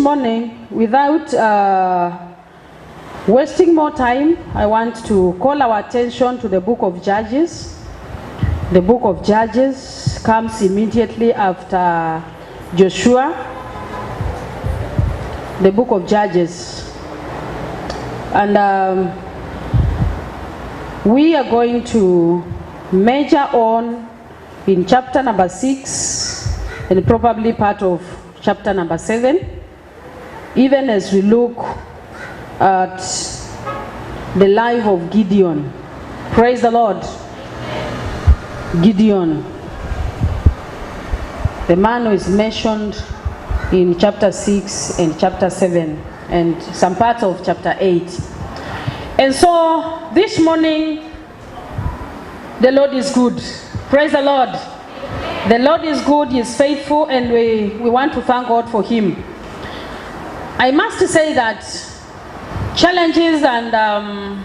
morning, without wasting more time, I want to call our attention to the book of Judges. The book of Judges comes immediately after Joshua. The book of Judges. And we are going to major on in chapter number 6 and probably part of chapter number 7, even as we look at the life of Gideon. Praise the Lord. Gideon, the man who is mentioned in chapter 6 and chapter 7 and some parts of chapter 8. And so this morning, the Lord is good. Praise the Lord. The Lord is good, He is faithful, and we want to thank God for Him. I must say that challenges and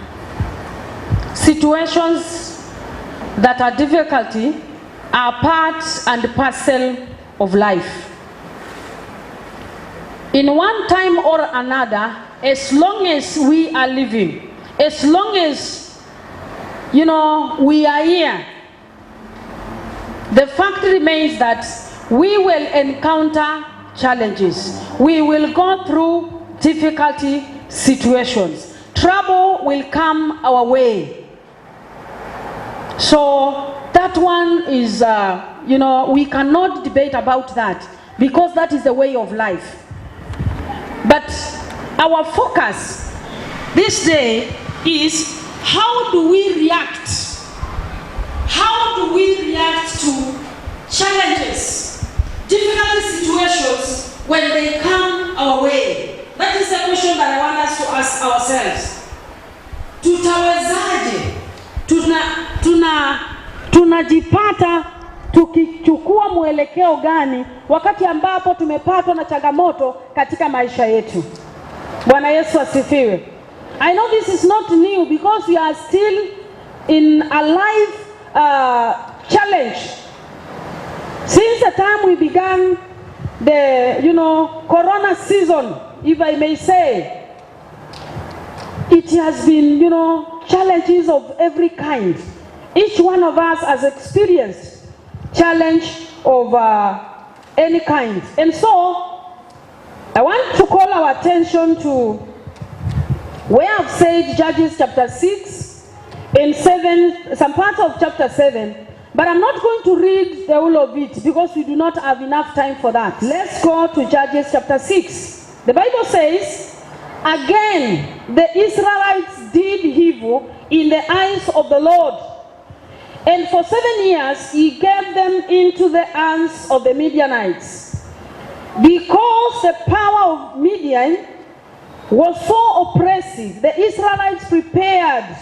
situations that are difficulty are part and parcel of life. In one time or another, as long as we are living, as long as, we are here, the fact remains that we will encounter challenges. We will go through difficulty situations. Trouble will come our way. So that one is, we cannot debate about that, because that is the way of life. But our focus this day is, how do we react? How do we react to challenges, difficult situations when they come our way? That is the question that I want us to ask ourselves. Tutawezaje? Tunajipata tukichukua mwelekeo gani wakati ambapo tumepatwa na changamoto katika maisha yetu? Bwana Yesu asifiwe. I know this is not new, because we are still in a life challenge. Since the time we began the corona season, if I may say, it has been challenges of every kind. Each one of us has experienced challenge of any kind. And so I want to call our attention to where I've said Judges chapter 6 and 7, some parts of chapter 7, but I'm not going to read the whole of it because we do not have enough time for that. Let's go to Judges chapter 6. The Bible says, again, the Israelites did evil in the eyes of the Lord. And for 7 years, he gave them into the hands of the Midianites. Because the power of Midian was so oppressive, the Israelites prepared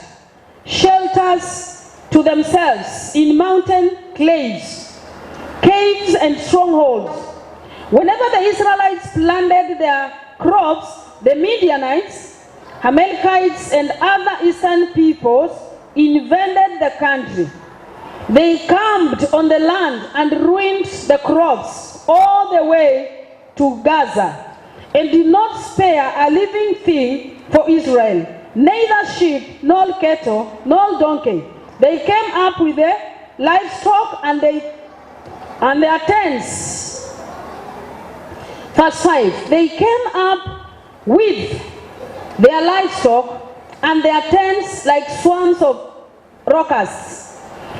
shelters to themselves in mountain caves and strongholds. Whenever the Israelites planted their crops, the Midianites, Amalekites, and other eastern peoples invaded the country. They camped on the land and ruined the crops all the way to Gaza, and did not spare a living thing for Israel, neither sheep, nor cattle, nor donkey. They came up with their livestock and their tents. Verse 5, they came up with their livestock and their tents like swarms of locusts.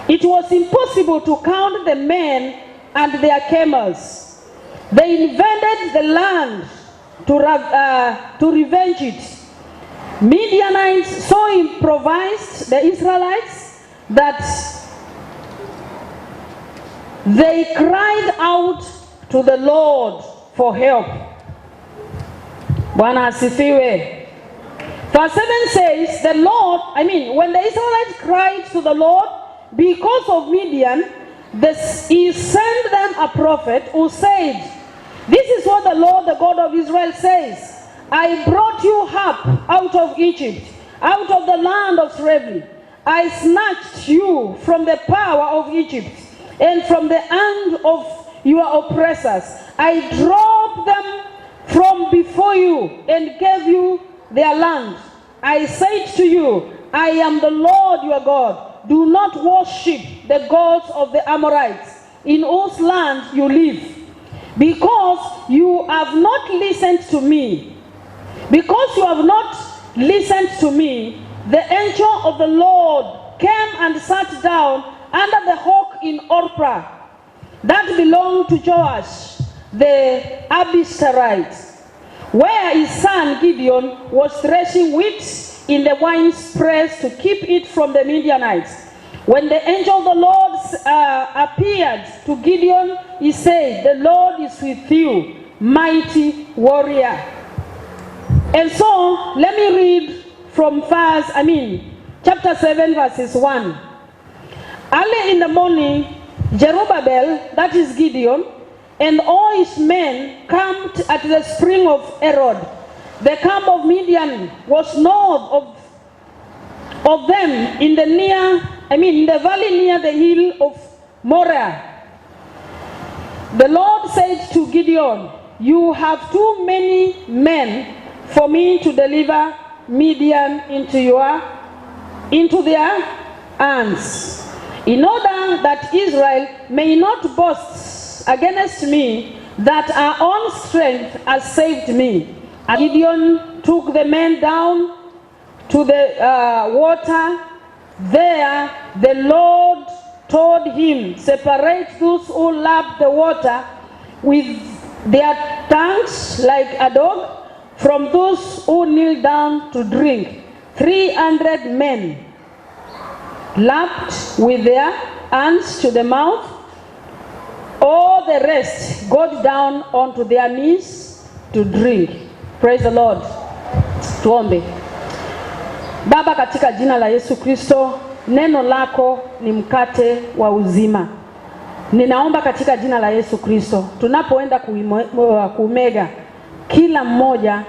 It was impossible to count the men and their camels. They invaded the land to revenge it. Midianites so improvised the Israelites that they cried out to the Lord for help. Bwana asifiwe. Verse 7 says, when the Israelites cried to the Lord because of Midian, he sent them a prophet who said, "This is what the Lord, the God of Israel, says. I brought you up out of Egypt, out of the land of slavery. I snatched you from the power of Egypt and from the hand of your oppressors. I drove them from before you and gave you their land. I said to you, I am the Lord your God. Do not worship the gods of the Amorites, in whose land you live, because you have not listened to me. Because you have not listened to me, the angel of the Lord came and sat down under the oak in Orpah that belonged to Joash the Abiezrite, where his son Gideon was threshing wheat in the winepress to keep it from the Midianites. When the angel of the Lord appeared to Gideon, he said, "The Lord is with you, mighty warrior." And so, let me read from chapter 7, verses 1. Early in the morning, Jerubbaal, that is Gideon, and all his men camped at the spring of Erod. The camp of Midian was north of them in the valley near the hill of Moriah. The Lord said to Gideon, "You have too many men for me to deliver Midian into their hands, in order that Israel may not boast against me that our own strength has saved me." And Gideon took the men down to the water. There the Lord told him, "Separate those who lap the water with their tongues like a dog from those who kneel down to drink." 300 men lapped with their hands to the mouth. All the rest got down onto their knees to drink. Praise the Lord. Tuombe. Baba, katika jina la Yesu Kristo, neno lako ni mkate wa uzima. Ninaomba katika jina la Yesu Kristo, tunapoenda kumega kila mmoja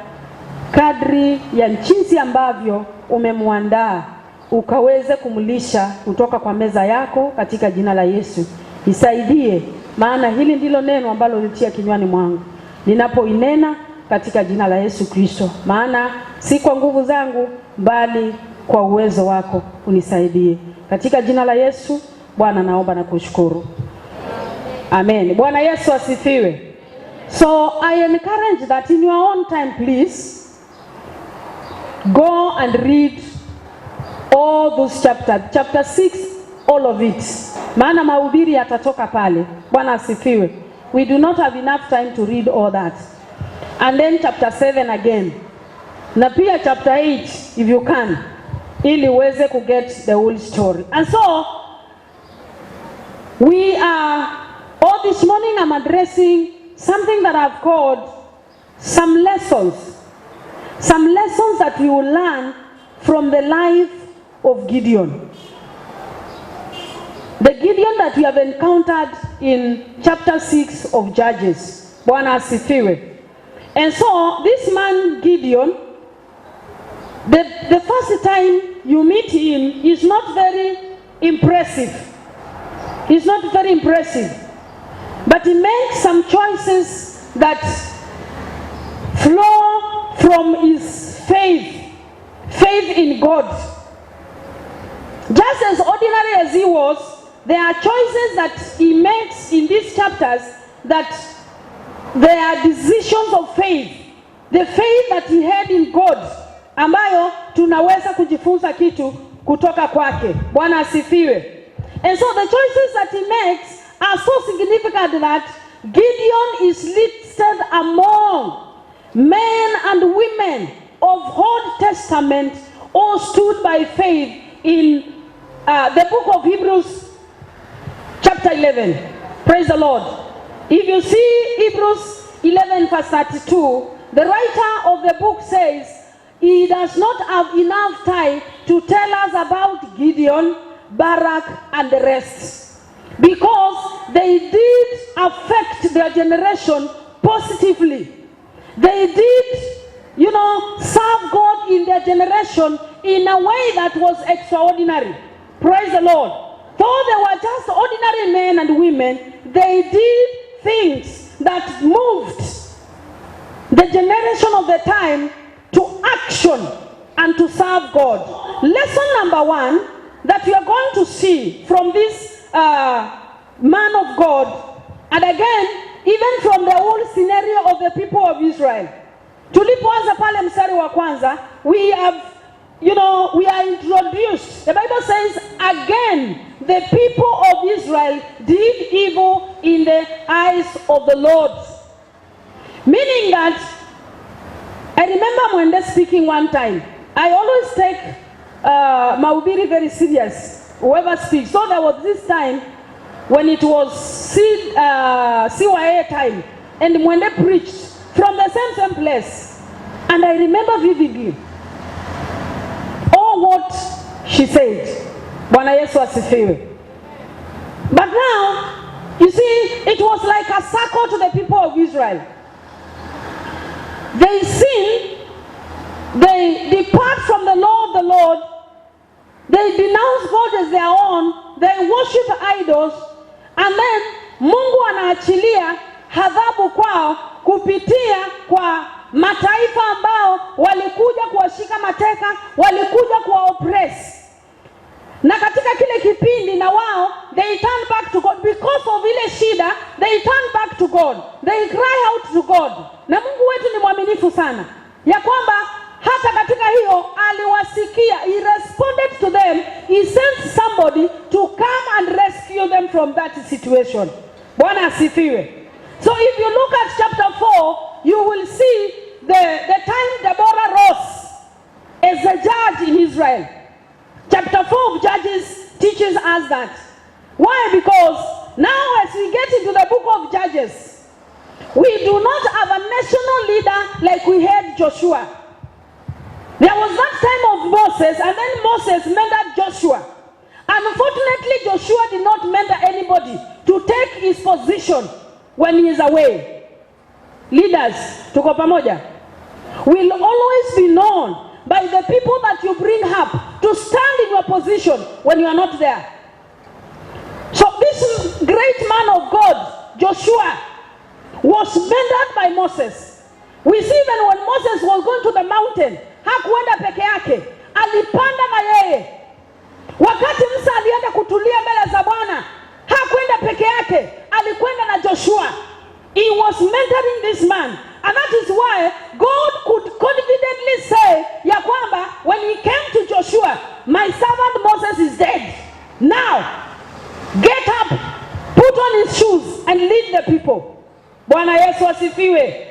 kadri ya jinsi ambavyo umemwandaa, ukaweze kumlisha kutoka kwa meza yako katika jina la Yesu. Nisaidie, maana hili ndilo neno ambalo ulitia kinywani mwangu. Ninapoinena katika jina la Yesu Kristo, maana si kwa nguvu zangu bali kwa uwezo wako, unisaidie. Katika jina la Yesu, Bwana naomba na kushukuru. Amen. Bwana Yesu asifiwe. So I encourage that in your own time, please go and read all those chapters. Chapter 6, all of it. Maana mahubiri yatatoka pale. Bwana asifiwe. We do not have enough time to read all that. And then chapter 7 again. Na pia chapter 8 if you can, ili uweze ku get the whole story. And so we are all this morning I'm addressing something that I've called some lessons that we will learn from the life of Gideon. The Gideon that we have encountered in chapter 6 of Judges. Bwana asifiwe. And so this man Gideon, the first time you meet him is not very impressive. He's not very impressive. But he makes some choices that flow from his faith in God. Just as ordinary as he was, there are choices that he makes in these chapters that they are decisions of faith. The faith that he had in God, ambayo tunaweza kujifunza kitu kutoka kwake. Bwana asifiwe. And so the choices that he makes are so significant that Gideon is listed among men and women of Old Testament who stood by faith in the book of Hebrews chapter 11. Praise the Lord. If you see Hebrews 11 verse 32, the writer of the book says he does not have enough time to tell us about Gideon, Barak, and the rest, because they did affect their generation positively. They did, serve God in their generation in a way that was extraordinary. Praise the Lord. Though they were just ordinary men and women, they did things that moved the generation of the time to action and to serve God. Lesson number 1 that we are going to see from this man of God, and again, even from the whole scenario of the people of Israel. Tulipoanza pale mstari wa kwanza, we have, we are introduced. The Bible says, again, the people of Israel did evil in the eyes of the Lord. Meaning that, I remember when they're speaking one time, I always take mahubiri very serious, whoever speaks. So there was this time when it was CYA time, and when they preached from the same place, and I remember vividly all what she said. Bwana Yesu asifiwe. But now, you see, it was like a circle to the people of Israel. They sin, they depart from the law of the Lord, they denounce God as their own, they worship idols, and then Mungu anaachilia adhabu kwao kupitia kwa mataifa ambao walikuja kuwashika mateka, walikuja kuwaoppress. Na katika kile kipindi na wao, they turn back to God. Because of ile shida, they turn back to God. They cry out to God. Na Mungu wetu ni mwaminifu sana, ya kwamba hata katika hiyo aliwasikia. He responded to them. He sent somebody to come and rescue them from that situation. Bwana asifiwe. So if you look at chapter 4, you will see the time Deborah rose as a judge in Israel. Chapter 4 of Judges teaches us that. Why? Because now as we get into the book of Judges, we do not have a national leader like we had Joshua. There was that time of Moses, and then Moses mentored Joshua. Unfortunately, Joshua did not mentor anybody to take his position when he is away. Leaders, tuko pamoja, will always be known by the people that you bring up to stand in your position when you are not there. So this great man of God, Joshua, was mentored by Moses. We see that when Moses was going to the mountain, hakuenda peke yake, alipanda na yeye. Wakati Musa alienda kutulia mbele za Bwana, hakuenda peke yake, alikwenda na Joshua. He was mentoring this man. And that is why God could confidently say, ya kwamba, when he came to Joshua, my servant Moses is dead. Now, get up, put on his shoes, and lead the people. Bwana Yesu asifiwe.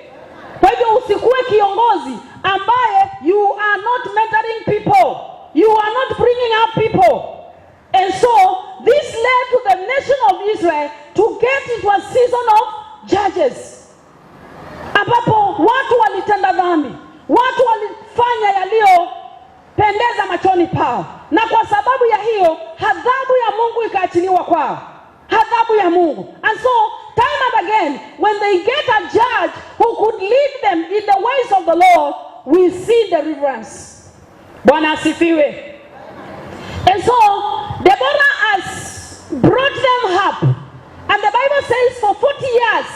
Kwa hivyo usikuwe kiongozi ambaye you are not mentoring people. You are not bringing up people. And so, this led to the nation of Israel to get into a season of judges. Ambapo watu walitenda dhambi, watu walifanya yaliyopendeza machoni pao, na kwa sababu ya hiyo adhabu ya Mungu ikaachiliwa kwao. Adhabu ya Mungu. And so time and again, when they get a judge who could lead them in the ways of the Lord, we see deliverance. Bwana asifiwe. And so Deborah has brought them up, and the Bible says for 40 years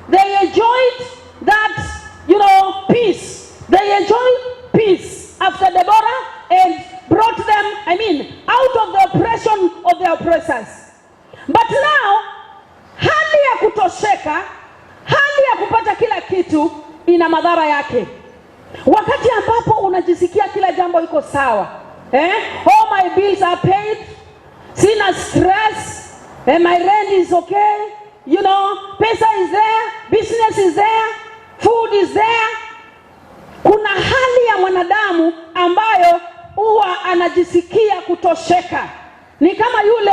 they enjoyed that, peace. They enjoyed peace after Deborah and brought them, out of the oppression of the oppressors. But now, hali ya kutosheka, hali ya kupata kila kitu ina madhara yake. Wakati ambapo unajisikia kila jambo iko sawa, all my bills are paid, sina stress, my rent is okay, pesa is there, business is there, food is there. Kuna hali ya mwanadamu ambayo huwa anajisikia kutosheka. Ni kama yule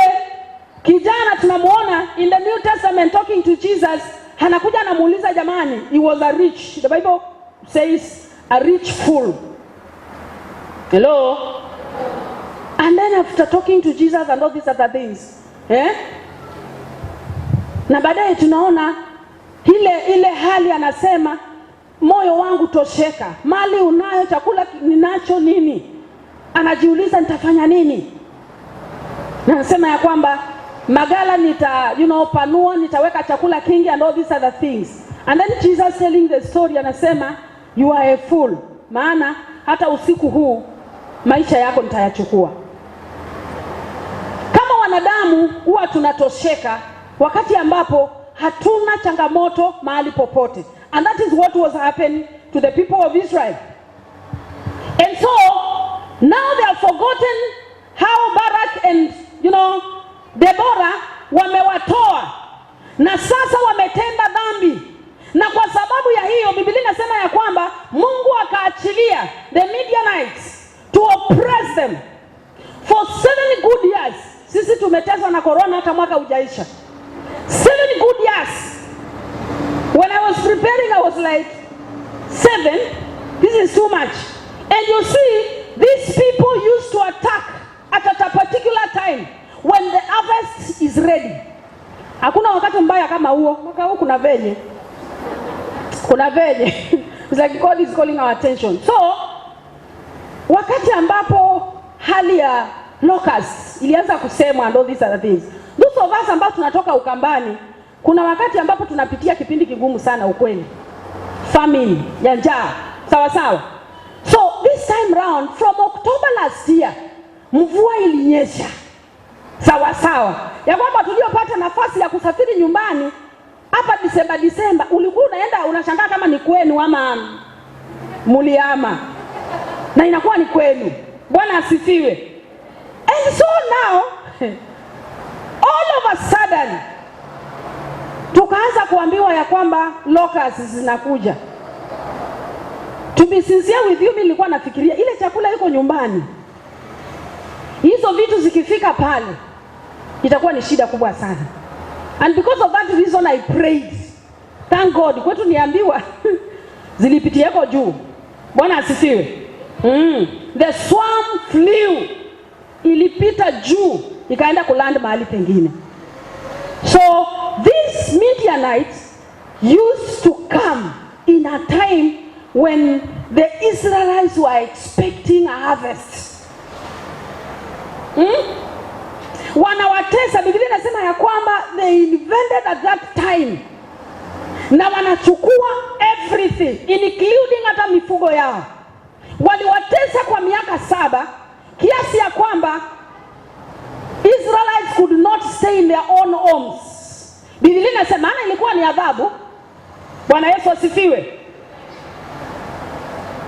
kijana tunamuona in the New Testament talking to Jesus, anakuja anamuuliza jamani, he was a rich, the Bible says a rich fool. Hello? And then after talking to Jesus and all these other things, na baadaye tunaona ile hali anasema, moyo wangu tosheka, mali unayo, chakula ninacho, nini? Anajiuliza nitafanya nini? Na anasema ya kwamba magala panua, nitaweka chakula kingi and all these other things. And then Jesus telling the story anasema, you are a fool, maana hata usiku huu maisha yako nitayachukua. Kama wanadamu huwa tunatosheka wakati ambapo hatuna changamoto mahali popote. And that is what was happening to the people of Israel. And so Now they have forgotten how Barak and Deborah wamewatoa, na sasa wametenda dhambi. Na kwa sababu ya hiyo Biblia inasema ya kwamba Mungu akaachilia the Midianites to oppress them for 7 good years. Sisi tumeteswa na corona hata mwaka hujaisha. 7 good years. When I was preparing, I was like, 7? This is too much. And you see, these people used to attack at a particular time when the harvest is ready. Hakuna wakati mbaya kama huo. Mwaka huu kuna venye. It's like God is calling our attention. So, wakati ambapo hali ya locusts ilianza kusemwa and all these other things. Those of us ambao tunatoka Ukambani, kuna wakati ambapo tunapitia kipindi kigumu sana ukweli. Famine, ya njaa, sawa sawa. So this time round, from October last year, mvua ilinyesha. Sawa sawa. Ya kwamba tuliopata nafasi ya kusafiri nyumbani hapa Disemba, ulikuwa unaenda unashangaa kama ni kwenu ama muliama. Na inakuwa ni kwenu. Bwana asifiwe. And so now, all of a sudden, tukaanza kuambiwa ya kwamba locusts zinakuja. To be sincere with you, mimi nilikuwa nafikiria ile chakula iko nyumbani. Hizo vitu zikifika pale, itakuwa ni shida kubwa sana. And because of that reason I prayed. Thank God. Kwetu niambiwa zilipitia hapo juu. Bwana asifiwe. The swarm flew. Ilipita juu, ikaenda kuland mahali pengine. So these Midianites used to come in a time when the Israelites were expecting a harvest. Wanawatesa, Biblia inasema ya kwamba they invaded at that time. Na wanachukua everything, including hata mifugo yao. Waliwatesa kwa miaka 7, kiasi ya kwamba Israelites could not stay in their own homes. Biblia inasema ilikuwa ni adhabu. Bwana Yesu asifiwe.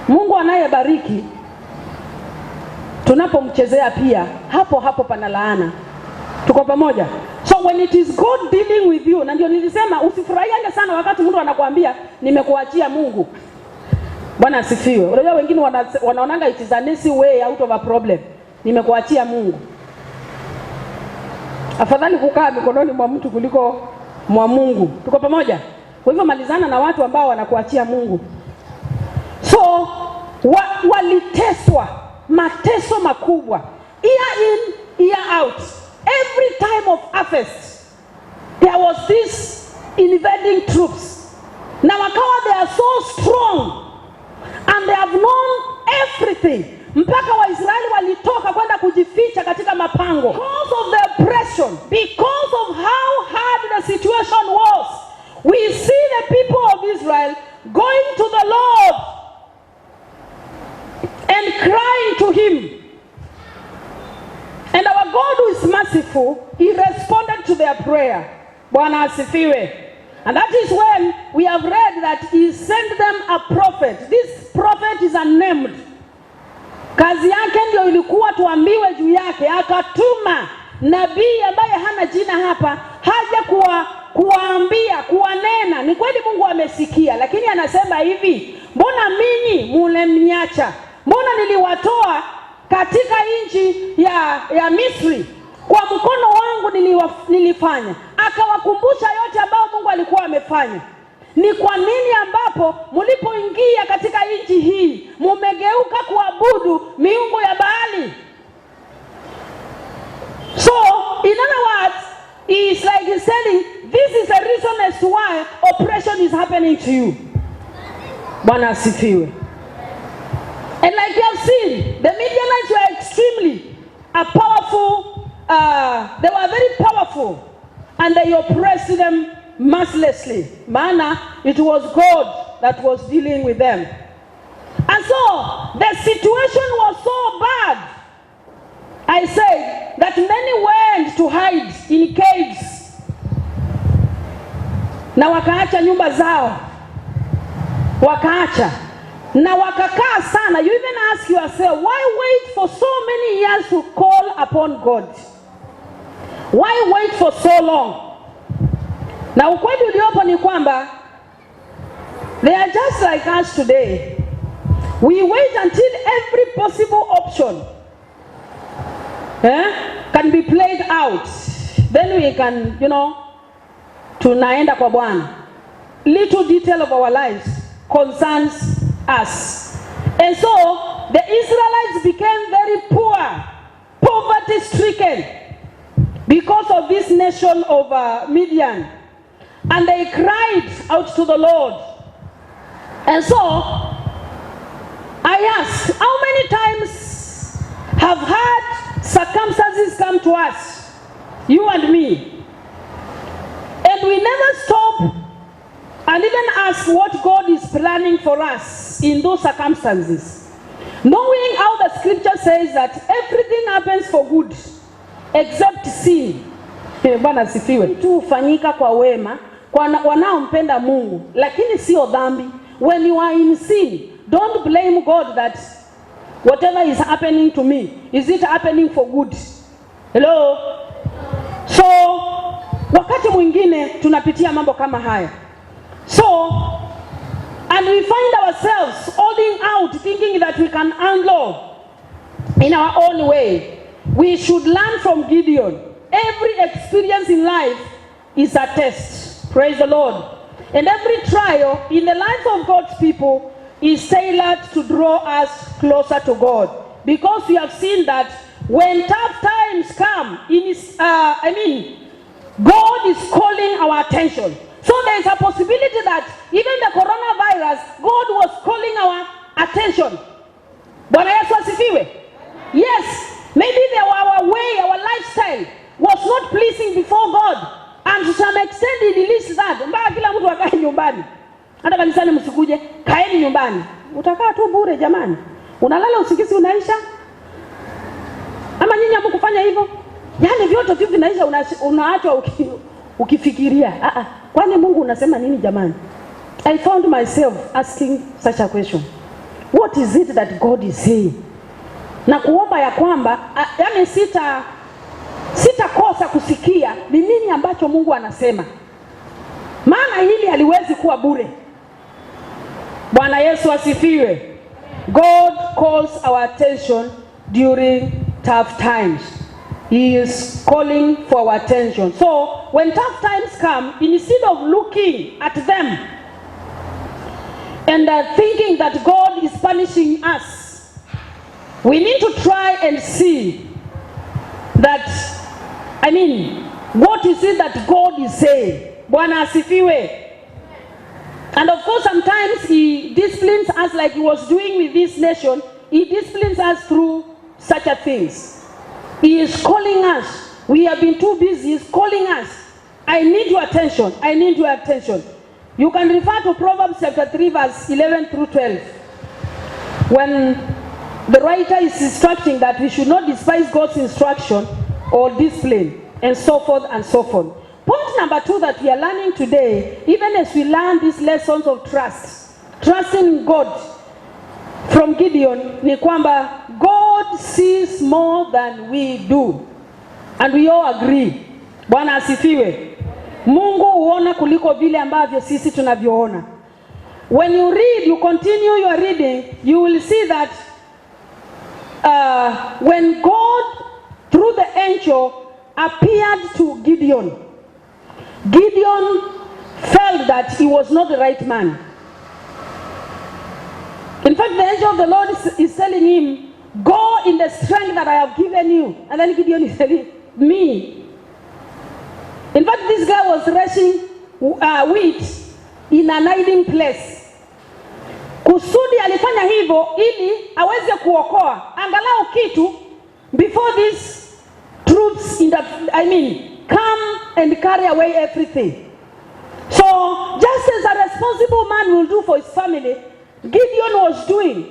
Mungu anayebariki, tunapomchezea pia hapo pana laana. Tuko pamoja? So when it is God dealing with you, na ndio nilisema usifurahiane sana wakati mtu anakuambia nimekuachia Mungu. Bwana asifiwe. Unajua wengine wanaonanga it is an easy way out of a problem. Nimekuachia Mungu. Afadhali kukaa mikononi mwa mtu kuliko mwa Mungu. Tuko pamoja? Kwa hivyo malizana na watu ambao wanakuachia Mungu. So waliteswa mateso makubwa, year in year out. Every time of harvest there was this invading troops. Na wakawa they are so strong and they have known everything. Mpaka Waisraeli walitoka kwenda kujificha katika mapango. Because of the oppression, because of how hard the situation was, we see the people of Israel going to the Lord and crying to him. And our God, who is merciful, he responded to their prayer. Bwana asifiwe. And that is when we have read that he sent them a prophet. This prophet is unnamed. Kazi yake ndio ilikuwa tuambiwe juu yake. Akatuma nabii ambaye hana jina hapa, haja kuwaambia, kuwanena. Ni kweli Mungu amesikia, lakini anasema hivi, mbona mimi mliniacha? Mbona niliwatoa katika nchi ya Misri? Kwa mkono wangu nilifanya. Akawakumbusha yote ambayo Mungu alikuwa amefanya. Ni kwa nini ambapo mlipoingia katika nchi hii mmegeuka kuabudu miungu ya Baali? So, in other words, it's like he's telling, this is the reason as to why oppression is happening to you. Bwana asifiwe. And like you have seen, the Midianites were extremely powerful. They were very powerful, and they oppressed them mercilessly. Maana, it was God that was dealing with them. And so, the situation was so bad, I said, that many went to hide in caves. Na wakaacha nyumba zao. Wakaacha. Na wakakaa sana. You even ask yourself, why wait for so many years to call upon God? Why wait for so long? Na ukweli uliopo ni kwamba they are just like us today. We wait until every possible option can be played out. Then we can, tunaenda kwa Bwana. Little detail of our lives concerns us. And so the Israelites became very poor, poverty stricken because of this nation of Midian. And they cried out to the Lord. And so I ask, how many times have had circumstances come to us, you and me, and we never stop and even ask what God is planning for us in those circumstances, knowing how the scripture says that everything happens for good except sin. Bwana sifiwe. Tu ufanyika kwa wema kwa wanaompenda Mungu, lakini sio dhambi. When you are in sin, don't blame God that whatever is happening to me, is it happening for good? Hello? So wakati mwingine tunapitia mambo kama haya. So, and we find ourselves holding out, thinking that we can handle in our own way. We should learn from Gideon. Every experience in life is a test. Praise the Lord. And every trial in the life of God's people is tailored to draw us closer to God. Because we have seen that when tough times come, God is calling our attention. So there is a possibility that even the coronavirus, God was calling our attention. Bwana Yesu asifiwe. Yes, maybe our way, our lifestyle was not pleasing before God. And to some extent he released that. Mpaka kila mtu akae nyumbani. Hata kanisani msikuje, kaeni nyumbani. Utakaa tu bure jamani. Unalala usingizi unaisha? Ama nyinyi hamkufanya hivyo? Yaani vyote tu vinaisha, unaachwa ukifikiria. Kwani Mungu unasema nini jamani? I found myself asking such a question. What is it that God is saying? Na kuomba ya kwamba yaani sitakosa kusikia ni nini ambacho Mungu anasema. Maana hili haliwezi kuwa bure. Bwana Yesu asifiwe. God calls our attention during tough times. He is calling for our attention. So when tough times come, instead of looking at them and thinking that God is punishing us, we need to try and see that, what is it that God is saying? Bwana asifiwe. And of course sometimes he disciplines us like he was doing with this nation. He disciplines us through such a things. He is calling us. We have been too busy. He is calling us. I need your attention. I need your attention. You can refer to Proverbs chapter 3 verse 11 through 12. When the writer is instructing that we should not despise God's instruction or discipline and so forth and so forth. Point number 2 that we are learning today, even as we learn these lessons of trusting God from Gideon, ni kwamba God sees more than we do. And we all agree. Bwana asifiwe. Mungu huona kuliko vile ambavyo sisi tunavyoona. When you read, you continue your reading, you will see that when God, through the angel, appeared to Gideon, Gideon felt that he was not the right man. In fact, the angel of the Lord is telling him, go in the strength that I have given you. And then Gideon is telling me. In fact, this guy was threshing wheat in an hiding place. Kusudi alifanya hivyo ili aweze kuokoa angalau kitu before these troops come and carry away everything. So just as a responsible man will do for his family, Gideon was doing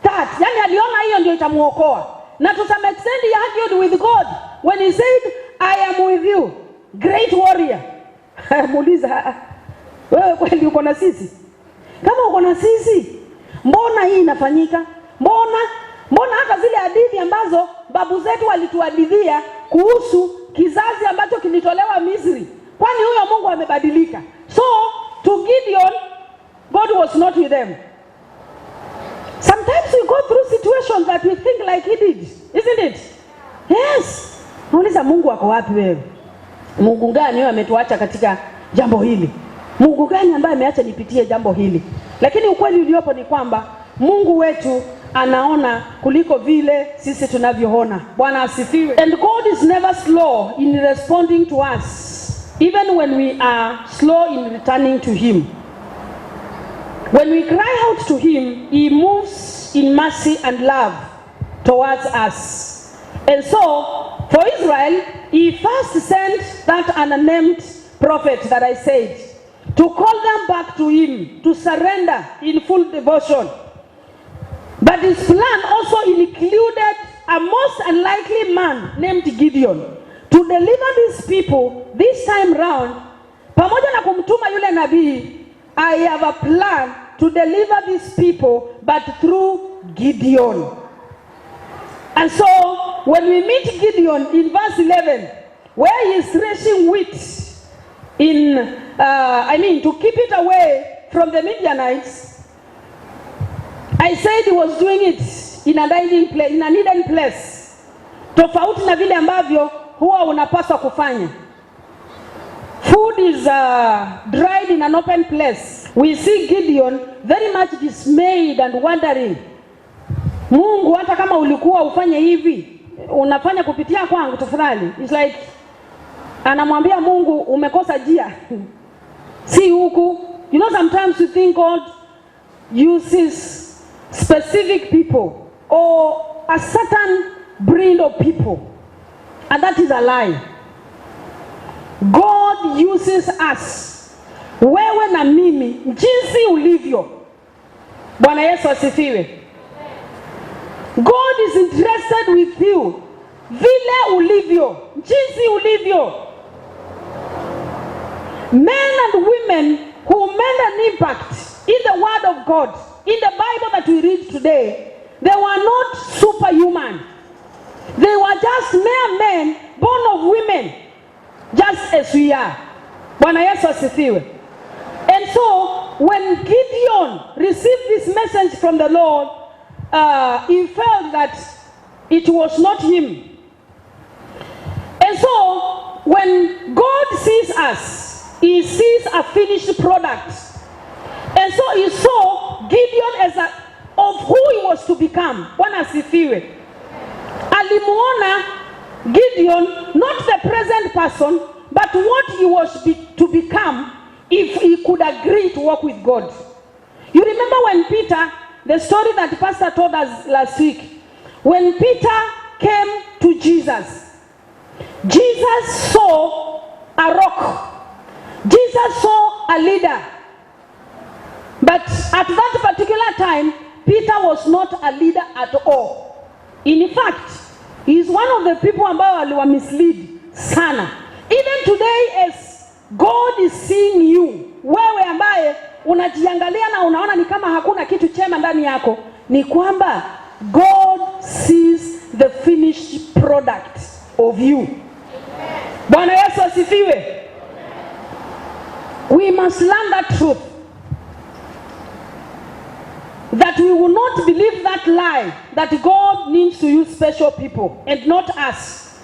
that. Yani aliona hiyo ndio itamuokoa. Na to some extent he argued with God when he said, I am with you, great warrior. Muuliza, wewe kweli uko na sisi? Kama uko na sisi, mbona hii inafanyika? Mbona hata zile hadithi ambazo babu zetu walituhadithia kuhusu kizazi ambacho kilitolewa Misri, kwani huyo Mungu amebadilika? So to Gideon, God was not with them. Sometimes we go through situations that we think like he did, isn't it? Yes. Nauliza, Mungu wako wapi wewe? Mungu gani wewe ametuacha katika jambo hili? Mungu gani ambaye ameacha nipitie jambo hili? Lakini ukweli uliopo ni kwamba Mungu wetu anaona kuliko vile sisi tunavyoona. Bwana asifiwe. And God is never slow in responding to us, even when we are slow in returning to him. When we cry out to him, he moves in mercy and love towards us. And so, for Israel, he first sent that unnamed prophet that I said, to call them back to him, to surrender in full devotion. But his plan also included a most unlikely man named Gideon to deliver these people this time round. Pamoja na kumtuma yule nabii, I have a plan to deliver these people, but through Gideon. And so, when we meet Gideon in verse 11, where he is threshing wheat to keep it away from the Midianites, I said he was doing it in a hidden place. Tofauti na vile ambavyo huwa unapaswa kufanya. Food is dried in an open place. We see Gideon very much dismayed and wondering, Mungu, hata kama ulikuwa ufanye hivi, unafanya kupitia kwangu tafadhali. It's like anamwambia Mungu, umekosa njia. Si huku. You know, sometimes you think God uses specific people or a certain breed of people, and that is a lie. God uses us, wewe na mimi, jinsi ulivyo. Bwana Yesu asifiwe. God is interested with you, vile ulivyo, jinsi ulivyo. Men and women who made an impact in the word of God, in the Bible that we read today, they were not superhuman. They were just mere men born of women, just as we are. Bwana Yesu asifiwe. And so, when Gideon received this message from the Lord, he felt that it was not him. And so, when God sees us, he sees a finished product. And so he saw Gideon of who he was to become. Bwana asifiwe. Alimuona Gideon, not the present person, but what he was to become if he could agree to work with God. You remember when Peter, the story that Pastor told us last week, when Peter came to Jesus, Jesus saw a rock. Jesus saw a leader. But at that particular time, Peter was not a leader at all. In fact, he is one of the people ambao waliwa mislead sana. Even today, as God is seeing you, wewe ambaye unajiangalia na unaona ni kama hakuna kitu chema ndani yako, ni kwamba God sees the finished product of you. Bwana Yesu asifiwe. We must learn that truth, that we will not believe that lie that God needs to use special people and not us.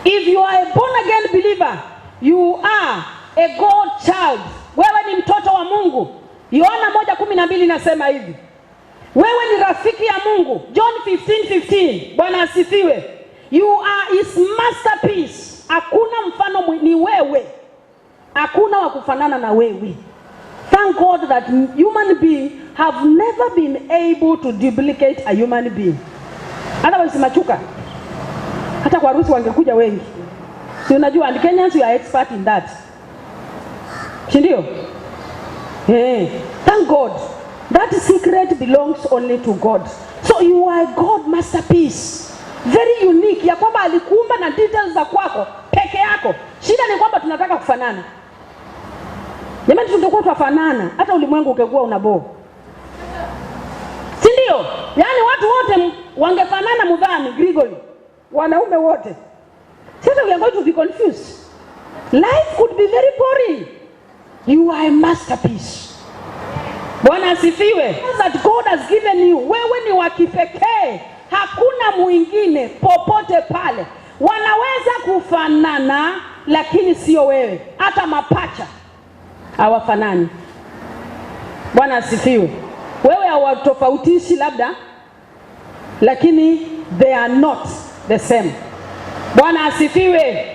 If you are a born again believer, you are a God child. Wewe ni mtoto wa Mungu. Yohana 1:12 nasema hivi, wewe ni rafiki ya Mungu. John 15:15. Bwana asifiwe. You are his masterpiece. Hakuna mfano ni wewe. Hakuna wa kufanana na wewe. Thank God that human beings have never been able to duplicate a human being. Otherwise machuka. Hata kwa harusi wangekuja wengi. Si unajua, and Kenyans we are expert in that. Sindio? Thank God. That secret belongs only to God. So you are God masterpiece. Very unique. Ya kwamba alikuumba na details za kwako peke yako. Shida ni kwamba tunataka kufanana. Jamani, tungekuwa tufanana, hata ulimwengu ungekuwa unabo. yani watu wote wangefanana mudhani Gregory, wanaume wote. Sasa we are going to be confused. Life could be very boring. You are a masterpiece. Bwana asifiwe. That God has given you, wewe ni wa kipekee. Hakuna mwingine popote pale. Wanaweza kufanana lakini sio wewe. Hata mapacha hawafanani. Bwana asifiwe. Wewe hawatofautishi labda, lakini they are not the same. Bwana asifiwe.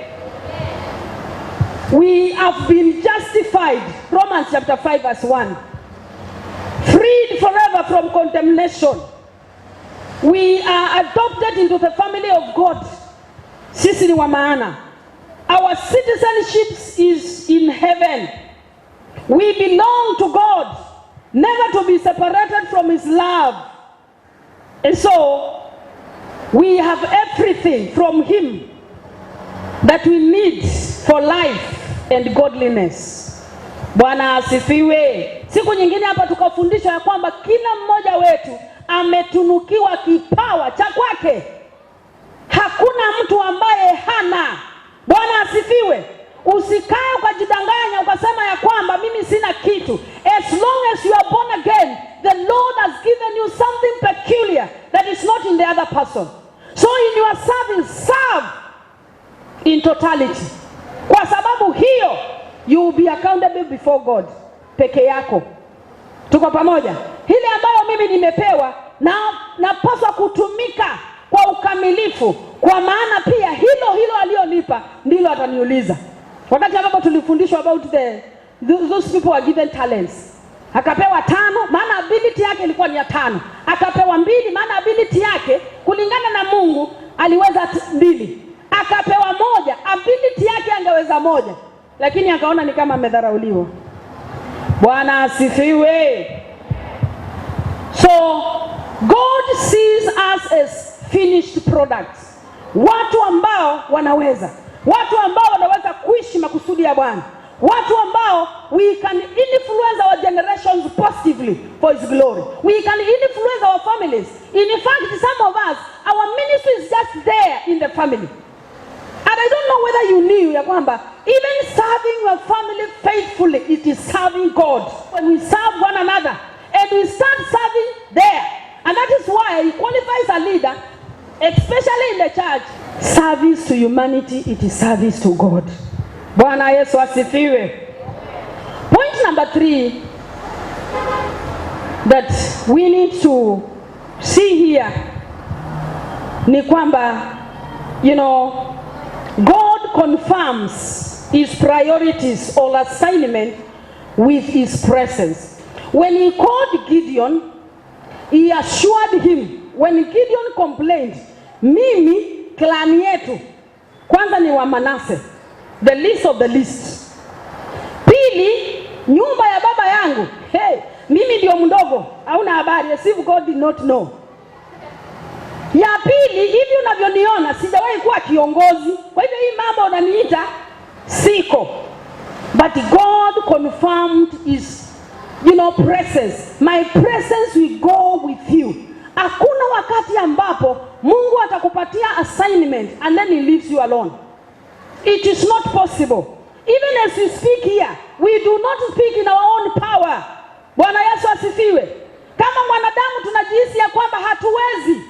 We have been justified, Romans chapter 5 verse 1. Freed forever from condemnation. We are adopted into the family of God. Sisi ni wa maana. Our citizenship is in heaven. We belong to God, never to be separated from His love. And so, we have everything from Him that we need for life and godliness. Bwana asifiwe. Siku nyingine hapa tukafundisha ya kwamba kila mmoja wetu ametunukiwa kipawa cha kwake. Hakuna mtu ambaye hana. Bwana asifiwe. Usikae ukajidanganya ukasema ya kwamba mimi sina kitu. As long as you are born again, the Lord has given you something peculiar that is not in the other person. So in your service, serve in totality. Kwa sababu hiyo, you will be accountable before God. Peke yako. Tuko pamoja? Hili ambayo mimi nimepewa na napaswa kutumika kwa ukamilifu, kwa maana pia hilo alionipa ndilo ataniuliza. Wakati ambapo tulifundishwa about those people were given talents. Akapewa 5, maana ability yake ilikuwa ni ya 5. Akapewa 2, maana ability yake kulingana na Mungu aliweza 2. Akapewa 1, ability yake angeweza 1, lakini akaona ni kama amedharauliwa. Bwana asifiwe. So God sees us as finished products. Watu ambao wanaweza kuishi makusudi ya Bwana. Watu ambao we can influence our generations positively for His glory. We can influence our families. In fact, some of us, our ministry is just there in the family. And I don't know whether you knew ya kwamba even serving your family faithfully, it is serving God. When we serve one another and we start serving there, and that is why He qualifies a leader, especially in the church. Service to humanity, it is service to God. Bwana Yesu asifiwe. Point number 3 that we need to see here ni kwamba, God confirms His priorities or assignment with His presence. When He called Gideon, He assured him. When Gideon complained, mimi klani yetu kwanza ni wa Manase, the least of the least. Pili, nyumba ya baba yangu, mimi ndio mdogo, hauna habari, as if God did not know. Ya pili, hivi unavyoniona sijawahi kuwa kiongozi, kwa hivyo hii mambo unaniita siko. But God confirmed His presence. My presence will go with you. Hakuna wakati ambapo Mungu atakupatia assignment and then He leaves you alone. It is not possible. Even as we speak here, we do not speak in our own power. Bwana Yesu asifiwe. Kama mwanadamu tunajihisi ya kwamba hatuwezi.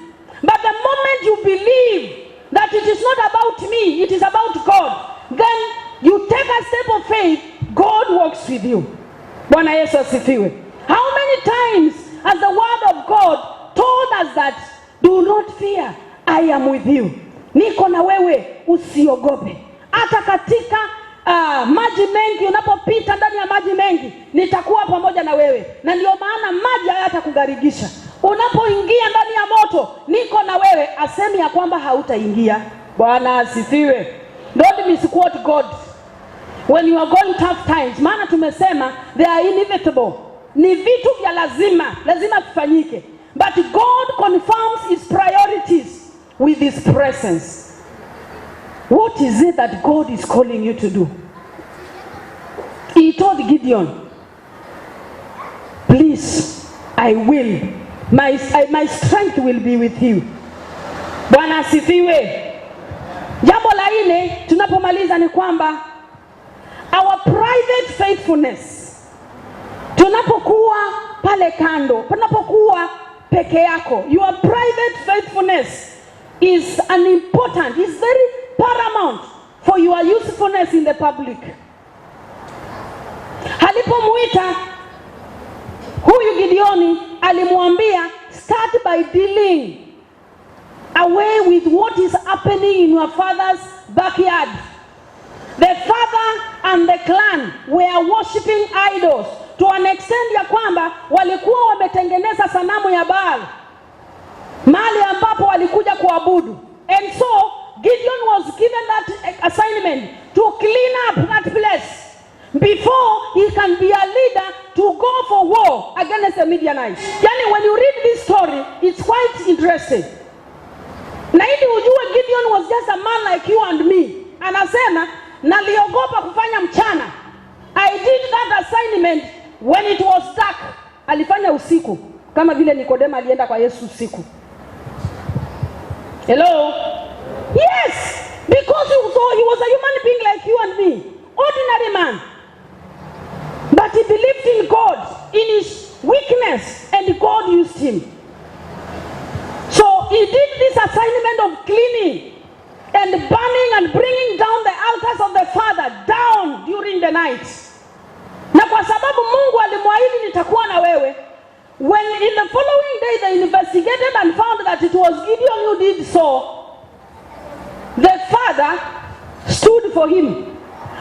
But the moment you believe that it is not about me, it is about God, then you take a step of faith, God walks with you. Bwana Yesu asifiwe. How many times has the word of God told us that, do not fear, I am with you. Niko na wewe, usiogope. Hata katika maji mengi, unapopita ndani ya maji mengi, nitakuwa pamoja na wewe. Na ndio maana maji hayatakugarigisha. Unapoingia ndani ya moto, niko na wewe, asemi ya kwamba hautaingia. Bwana asifiwe. Don't misquote God when you are going tough times. Maana tumesema they are inevitable. Ni vitu vya lazima vifanyike. But God confirms His priorities with His presence. What is it that God is calling you to do? He told Gideon, please, I will my strength will be with you. Bwana asifiwe. Jambo la 4 tunapomaliza ni kwamba our private faithfulness, tunapokuwa pale kando, tunapokuwa peke yako, your private faithfulness is is very paramount for your usefulness in the public. Alipomuita huyu Gideoni, alimwambia start by dealing away with what is happening in your father's backyard. The father and the clan were worshiping idols to an extent ya kwamba walikuwa wametengeneza sanamu ya Baal mahali ambapo walikuja kuabudu. And so Gideon was given that assignment to clean up that place before he can be a leader to go for war against the Midianites. Yani, when you read this story, it's quite interesting. Na ili ujue Gideon was just a man like you and me. Anasema, naliogopa kufanya mchana. I did that assignment when it was dark. Alifanya usiku, kama vile Nikodema alienda kwa Yesu usiku. Hello? Yes, because he was a human being like you and me. Ordinary man. But he believed in God, in his weakness, and God used him. So he did this assignment of cleaning and burning and bringing down the altars of the Father down during the night. Na kwa sababu Mungu alimwahidi nitakuwa na wewe, when in the following day they investigated and found that it was Gideon who did so, the Father stood for him.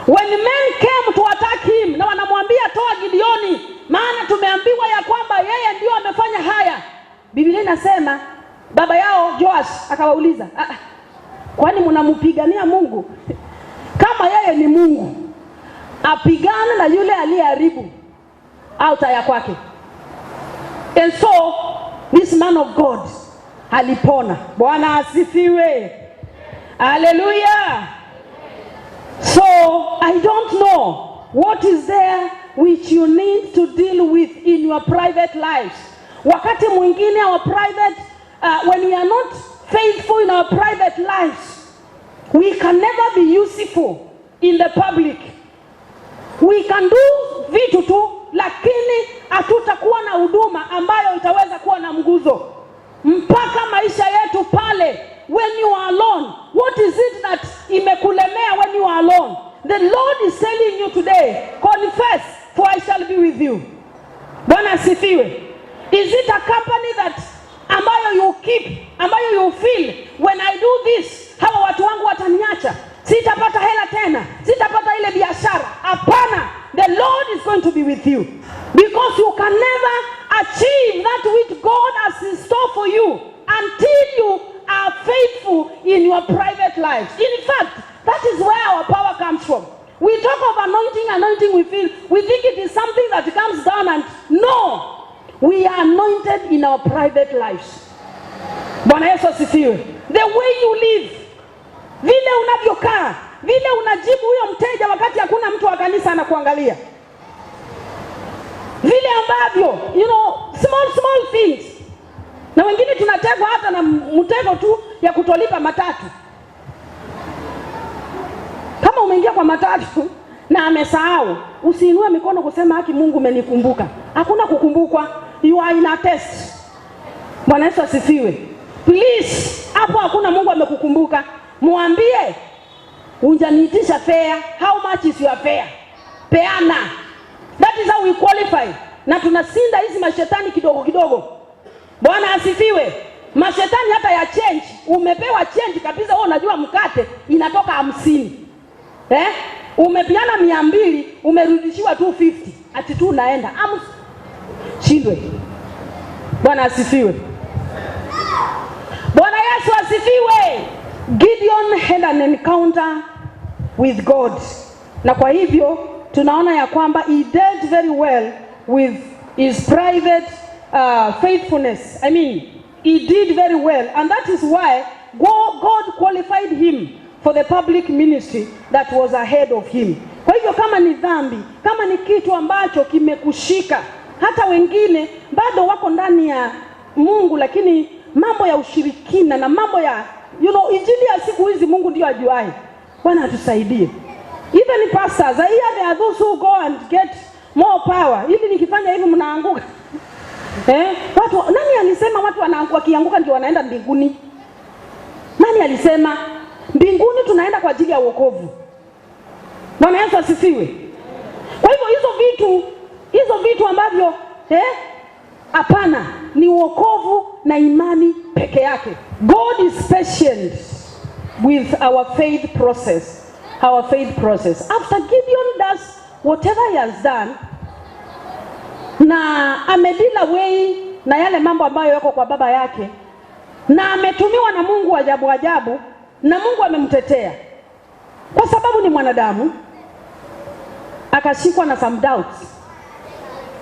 When men came to attack him, na wanamwambia toa Gideoni, maana tumeambiwa ya kwamba yeye ndio amefanya haya. Biblia inasema baba yao Joash akawauliza, kwani mnampigania Mungu? Kama yeye ni Mungu, apigane na yule aliyeharibu altar ya kwake. And so this man of God alipona. Bwana asifiwe. Hallelujah. So I don't know what is there which you need to deal with in your private lives. Wakati mwingine our private, when we are not faithful in our private lives, we can never be useful in the public. We can do vitu tu, lakini hatutakuwa na huduma ambayo itaweza kuwa na mguzo mpaka maisha yetu pale. When you are alone, what is it that imekulemea when you are alone? The Lord is telling you today, confess, for I shall be with you. Bwana asifiwe. Is it a company that ambayo you keep, ambayo you feel, when I do this, hawa watu wangu wataniacha, sitapata hela tena, sitapata ile biashara? Hapana. The Lord is going to be with you, because you can never achieve that which God has in store for you until you are faithful in your private lives. In fact, that is where our power comes from. We talk of anointing, we think it is something that comes down, and no, we are anointed in our private lives. Bwana Yesu asifiwe. The way you live, vile unavyokaa, vile unajibu huyo mteja wakati hakuna mtu wa kanisa anakuangalia, vile ambavyo, small things. Na wengine tunategwa hata na mtego tu ya kutolipa matatu. Kama umeingia kwa matatu na amesahau, usiinue mikono kusema haki Mungu umenikumbuka. Hakuna kukumbukwa. You are in a test. Bwana Yesu asifiwe. Please, hapo hakuna Mungu amekukumbuka. Muambie, unjaniitisha fare. How much is your fare? Peana. That is how we qualify. Na tunasinda hizi mashetani kidogo kidogo. Bwana asifiwe. Mashetani hata ya change, umepewa change kabisa, wewe unajua mkate inatoka 50. Umepiana 200, umerudishiwa 250. Ati tu unaenda. Shindwe. Bwana asifiwe. Bwana Yesu asifiwe. Gideon had an encounter with God. Na kwa hivyo tunaona ya kwamba he dealt very well with his private faithfulness. He did very well, and that is why God qualified him for the public ministry that was ahead of him. Kwa hivyo kama ni dhambi, kama ni kitu ambacho kimekushika, hata wengine bado wako ndani ya Mungu, lakini mambo ya ushirikina na mambo ya injili ya siku hizi Mungu ndio ajuaye. Bwana atusaidie. Even pastors, I hear there are those who go and get more power. Hivi nikifanya hivi mnaanguka. Watu, nani alisema watu wakianguka ndio wanaenda mbinguni? Nani alisema? Mbinguni tunaenda kwa ajili ya wokovu. Bwana Yesu asifiwe. Kwa hivyo hizo vitu ambavyo hapana, ni wokovu na imani peke yake. God is patient with our faith process. Our faith process. After Gideon does whatever he has done, na amedila way na yale mambo ambayo yako kwa baba yake, na ametumiwa na Mungu ajabu ajabu, na Mungu amemtetea kwa sababu ni mwanadamu, akashikwa na some doubts.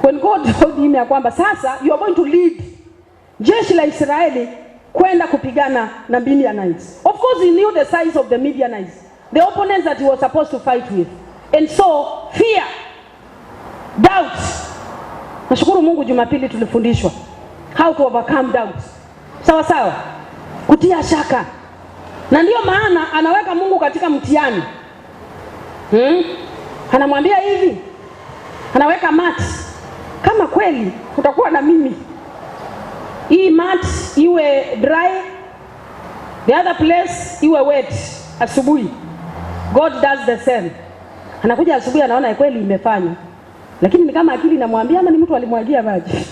When God told him ya kwamba sasa you are going to lead jeshi la Israeli kwenda kupigana na Midianites. Of course he knew the size of the Midianites, the opponents that he was supposed to fight with. And so fear, doubt. Nashukuru Mungu Jumapili tulifundishwa how to overcome doubt. Sawa sawa. Kutia shaka. Na ndio maana anaweka Mungu katika mtihani. Anamwambia hivi. Anaweka mat. Kama kweli utakuwa na mimi, hii mat iwe dry, the other place iwe wet asubuhi. God does the same. Anakuja asubuhi anaona kweli imefanya. Lakini ni kama akili inamwambia ama ni mtu alimwagia maji.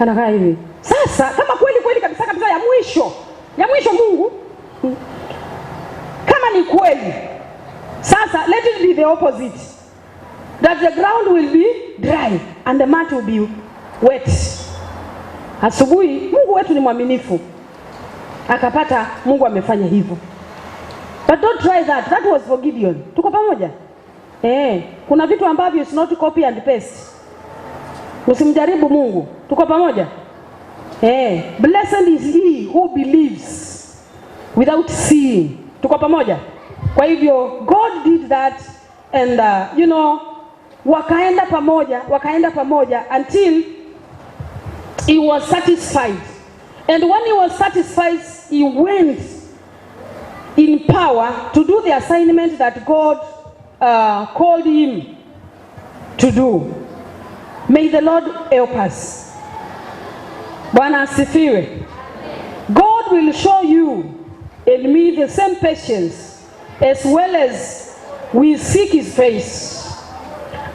Anakaa hivi. Sasa kama kweli kabisa ya mwisho Mungu, kama ni kweli, sasa let it be the opposite. That the ground will be dry and the mat will be wet. Asubuhi Mungu wetu ni mwaminifu. Akapata Mungu amefanya hivyo. But don't try that. That was for Gideon. Tuko pamoja? Kuna vitu ambavyo is not copy and paste. Usimjaribu Mungu. Tuko pamoja? Blessed is he who believes without seeing. Tuko pamoja? Kwa hivyo God did that, and wakaenda pamoja until he was satisfied. And when he was satisfied, he went in power to do the assignment that God called him to do. May the Lord help us. Bwana asifiwe. God will show you and me the same patience as well as we seek his face,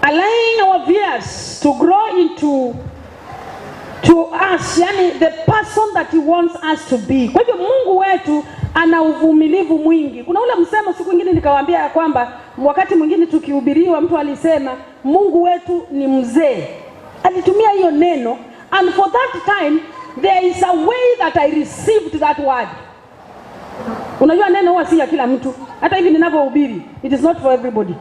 allowing our fears to grow into us, yani the person that he wants us to be. Kwa hivyo Mungu wetu ana uvumilivu mwingi. Kuna ule msemo siku nyingine nikawaambia ya kwamba wakati mwingine tukihubiriwa mtu alisema Mungu wetu ni mzee. Alitumia hiyo neno, and for that time there is a way that I received that word. Unajua neno huwa si ya kila mtu. Hata hivi ninavyohubiri, it is not for everybody.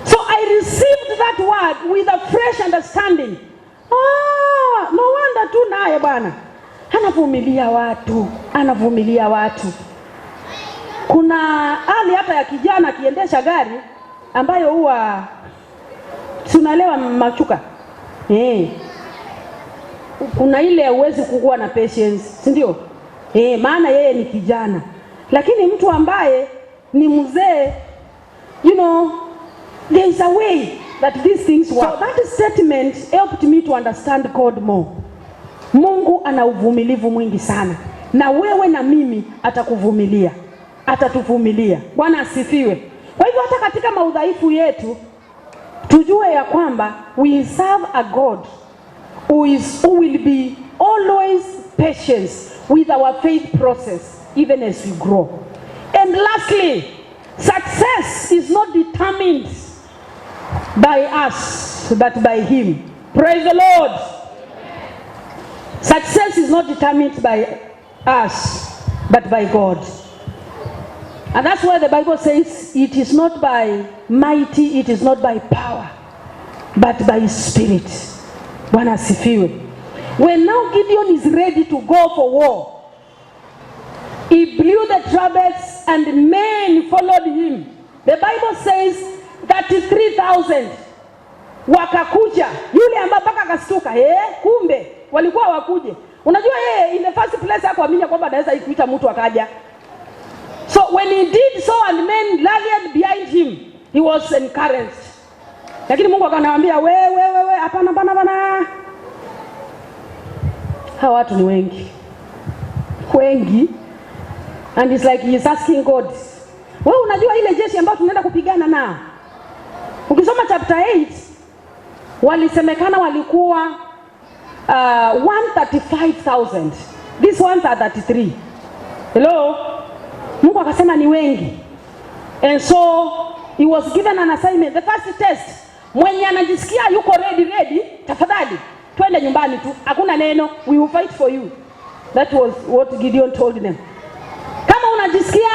So I received that word with a fresh understanding. No wonder tu naye Bwana anavumilia watu. Kuna hali hata ya kijana akiendesha gari ambayo huwa tunaelewa machuka. Kuna ile uwezi kukuwa na patience, si ndio? Maana yeye ni kijana. Lakini mtu ambaye ni mzee, there is a way that these things work. So that statement helped me to understand God more. Mungu ana uvumilivu mwingi sana. Na wewe na mimi atatuvumilia. Bwana asifiwe. Kwa hivyo hata katika maudhaifu yetu tujue ya kwamba we serve a God who will be always patient with our faith process even as we grow. And lastly, success is not determined by us but by him. Praise the Lord. Success is not determined by us but by God. And that's why the Bible says it is not by mighty, it is not by power, but by spirit. Bwana asifiwe. When now Gideon is ready to go for war, he blew the trumpets and men followed him. The Bible says 33,000 wakakuja. Yule ambaye mpaka akastuka, kumbe walikuwa wakuje. Unajua yeye in the first place hakuamini kwamba anaweza kuita mtu akaja. So when he did so and men rallied behind him, he was encouraged. Lakini Mungu akamwambia wewe hapana bana. Hawa watu ni wengi. And it's like he is asking God, wewe unajua ile jeshi ambayo tunaenda kupigana nao? Ukisoma chapter 8 walisemekana walikuwa 135,000. This ones are 33. Hello? Mungu akasema ni wengi. And so he was given an assignment. The first test, mwenye anajisikia yuko ready, tafadhali twende nyumbani tu. Hakuna neno, we will fight for you. That was what Gideon told them. Kama unajisikia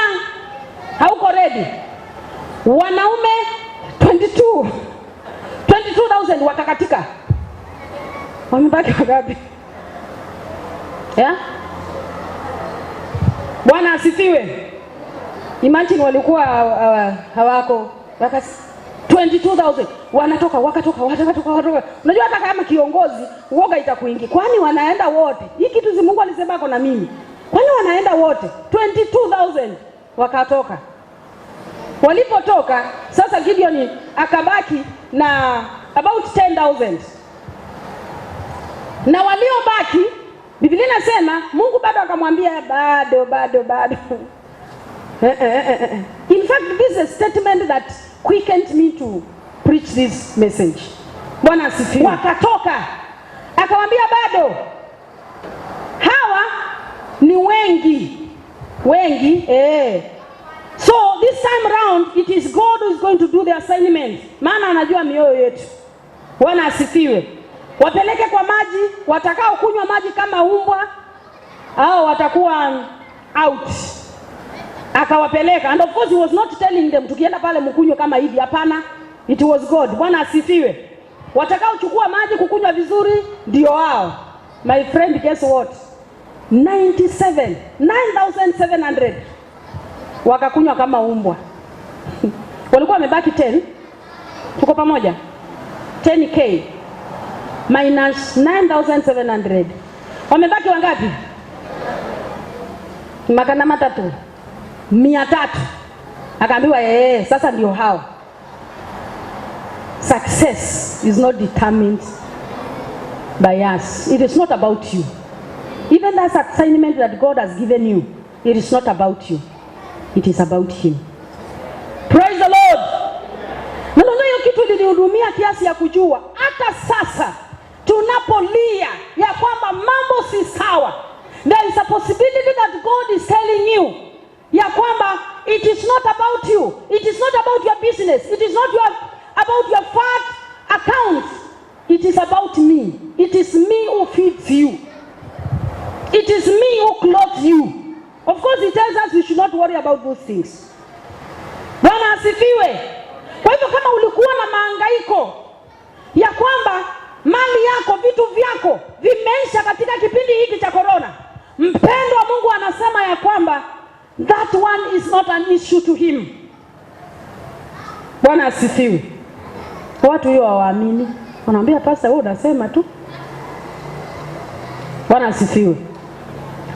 hauko ready, wanaume 22,000 wakakatika. Wamebaki wangapi? Yeah? Bwana asifiwe. Imagine walikuwa hawako 22,000 wakatoka. Unajua hata kama kiongozi uoga itakuingia. Kwani wanaenda wote? Hii kitu Mungu alisema kwa na mimi. Kwani wanaenda wote? 22,000 wakatoka. Walipotoka sasa Gideon akabaki na about 10,000. Na waliobaki Biblia inasema Mungu bado akamwambia bado. In fact, this is a statement that quickened me to preach this message. Bwana asifiwe. Wakatoka. Akamwambia bado. Hawa ni wengi. So this time round it is God who is going to do the assignment. Maana anajua mioyo yetu. Bwana asifiwe. Wapeleke kwa maji, watakao kunywa maji kama umbwa au watakuwa out. Akawapeleka, and of course he was not telling them tukienda pale mkunywe kama hivi, hapana. It was God. Bwana asifiwe. Watakao chukua maji kukunywa vizuri ndio wao. My friend, guess what? 9,700 wakakunywa kama umbwa. Walikuwa wamebaki 10. Tuko pamoja? 10k minus 9,700. Wamebaki wangapi? Makana matatu. 300. Akaambiwa sasa ndio hao. Success is not determined by us. It is not about you. Even that assignment that God has given you, it is not about you. It is about him. Praise the Lord. Ndio hiyo kitu nilihudumia kiasi ya kujua hata sasa tunapolia ya kwamba mambo si sawa, there is a possibility that God is telling you ya kwamba it is not about you, it is not about your business, it is not about your fat account, it is about me. It is me who feeds you, it is me who clothes you. Of course he tells us we should not worry about those things. Bwana asifiwe. Kwa hivyo kama ulikuwa na mahangaiko ya kwamba mali yako, vitu vyako vimeisha katika kipindi hiki cha corona, mpendwa, Mungu anasema ya kwamba that one is not an issue to him. Bwana asifiwe. Watu hiyo hawaamini. Wanaambia pastor wewe unasema tu. Bwana asifiwe.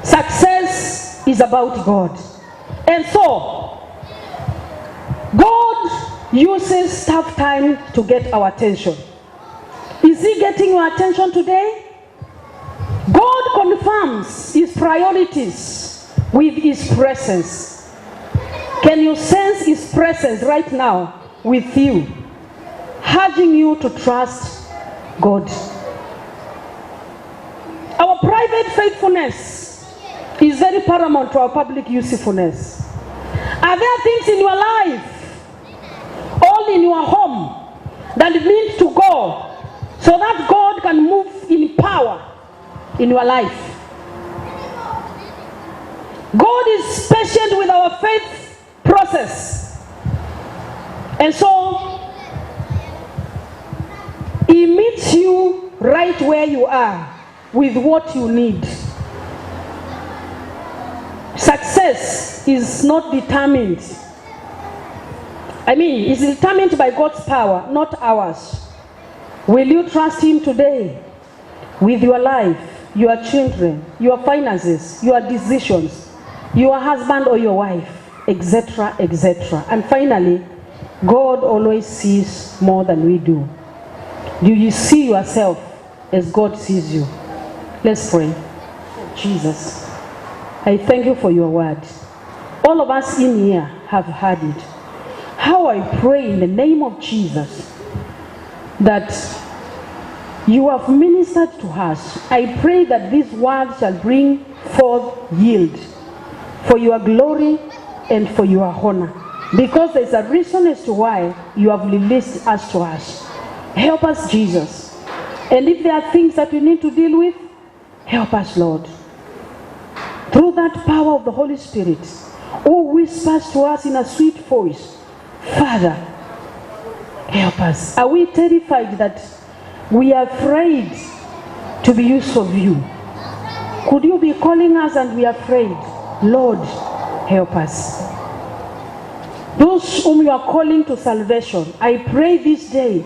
Success is about God. And so God uses tough time to get our attention. Is he getting your attention today? God confirms his priorities with his presence. Can you sense his presence right now with you, urging you to trust God? Our private faithfulness is very paramount to our public usefulness. Are there things in your life, all in your home, that need to go so that God can move in power in your life? God is patient with our faith process. And so he meets you right where you are with what you need. Success is not determined. It's determined by God's power, not ours. Will you trust him today with your life, your children, your finances, your decisions, your husband or your wife, etc., etc. And finally, God always sees more than we do. Do you see yourself as God sees you? Let's pray. Jesus, I thank you for your word. All of us in here have heard it. How I pray in the name of Jesus that you have ministered to us. I pray that this word shall bring forth yield for your glory and for your honor. Because there's a reason as to why you have released us to us. Help us, Jesus. And if there are things that we need to deal with, help us, Lord. Through that power of the Holy Spirit, who whispers to us in a sweet voice, Father, help us. Are we terrified that we are afraid to be used of you? Could you be calling us and we are afraid? Lord, help us. Those whom you are calling to salvation, I pray this day,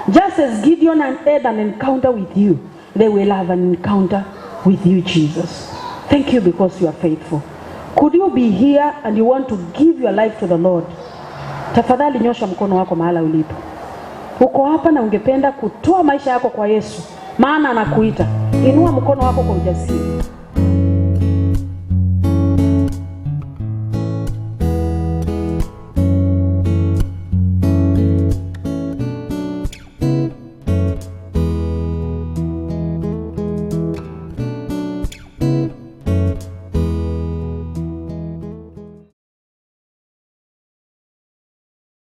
just as Gideon and had an encounter with you, they will have an encounter with you, Jesus. Thank you because you are faithful. Could you be here and you want to give your life to the Lord? Tafadhali nyosha mkono wako mahala ulipo. Uko hapa na ungependa kutoa maisha yako kwa Yesu, maana anakuita. Inua mkono wako kwa ujasiri.